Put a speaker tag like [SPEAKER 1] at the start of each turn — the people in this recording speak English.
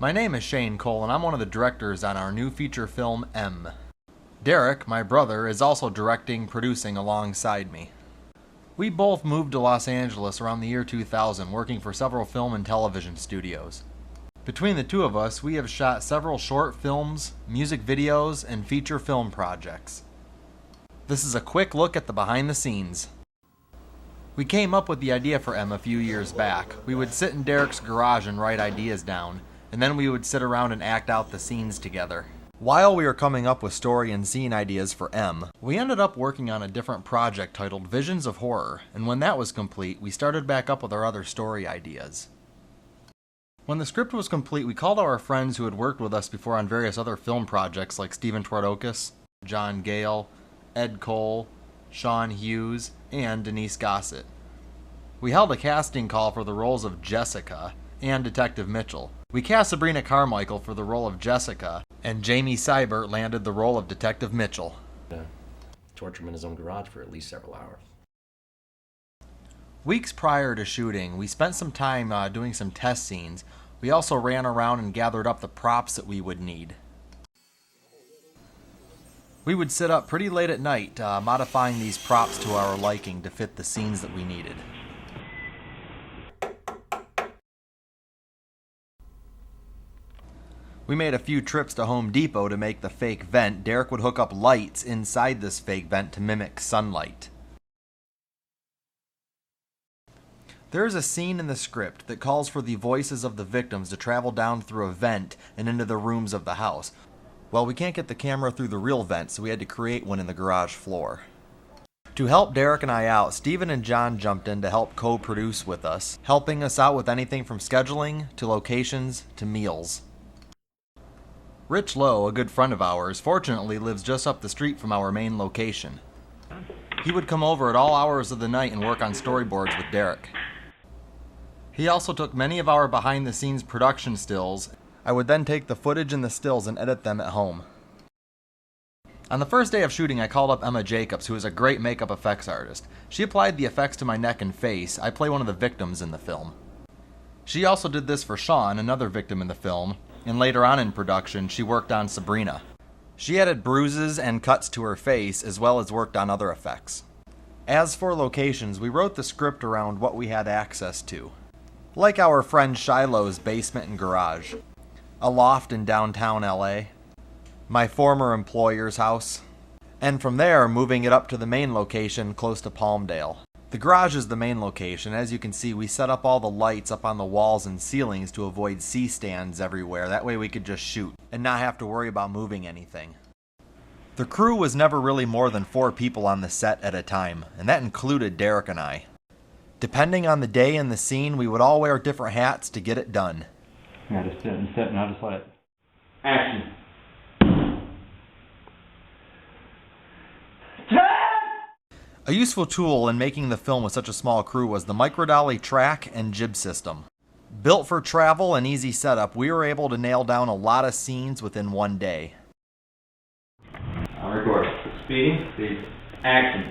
[SPEAKER 1] My name is Shane Cole, and I'm one of the directors on our new feature film, M. Derek, my brother, is also directing, producing alongside me. We both moved to Los Angeles around the year 2000, working for several film and television studios. Between the two of us, we have shot several short films, music videos, and feature film projects. This is a quick look at the behind the scenes. We came up with the idea for M a few years back. We would sit in Derek's garage and write ideas down, and then we would sit around and act out the scenes together. While we were coming up with story and scene ideas for M, we ended up working on a different project titled Visions of Horror, and when that was complete, we started back up with our other story ideas. When the script was complete, we called our friends who had worked with us before on various other film projects like Stephen Twardokis, John Gale, Ed Cole, Sean Hughes, and Denise Gossett. We held a casting call for the roles of Jessica and Detective Mitchell. We cast Sabrina Carmichael for the role of Jessica, and Jamie Seibert landed the role of Detective Mitchell.
[SPEAKER 2] Torture him in his own garage for at least several hours.
[SPEAKER 1] Weeks prior to shooting, we spent some time doing some test scenes. We also ran around and gathered up the props that we would need. We would sit up pretty late at night, modifying these props to our liking to fit the scenes that we needed. We made a few trips to Home Depot to make the fake vent. Derek would hook up lights inside this fake vent to mimic sunlight. There is a scene in the script that calls for the voices of the victims to travel down through a vent and into the rooms of the house. Well, we can't get the camera through the real vent, so we had to create one in the garage floor. To help Derek and I out, Steven and John jumped in to help co-produce with us, helping us out with anything from scheduling to locations to meals. Rich Lowe, a good friend of ours, fortunately lives just up the street from our main location. He would come over at all hours of the night and work on storyboards with Derek. He also took many of our behind-the-scenes production stills. I would then take the footage and the stills and edit them at home. On the first day of shooting, I called up Emma Jacobs, who is a great makeup effects artist. She applied the effects to my neck and face. I play one of the victims in the film. She also did this for Sean, another victim in the film, and later on in production, she worked on Sabrina. She added bruises and cuts to her face, as well as worked on other effects. As for locations, we wrote the script around what we had access to. Like our friend Shiloh's basement and garage, a loft in downtown LA, my former employer's house, and from there moving it up to the main location close to Palmdale. The garage is the main location. As you can see, we set up all the lights up on the walls and ceilings to avoid C-stands everywhere. That way we could just shoot and not have to worry about moving anything. The crew was never really more than 4 people on the set at a time, and that included Derek and I. Depending on the day and the scene, we would all wear different hats to get it done.
[SPEAKER 3] Yeah, just sit and sit and I'll just let it. Action.
[SPEAKER 1] A useful tool in making the film with such a small crew was the microdolly track and jib system. Built for travel and easy setup, we were able to nail down a lot of scenes within one day.
[SPEAKER 3] I'll record. Speeding. Speed. Action.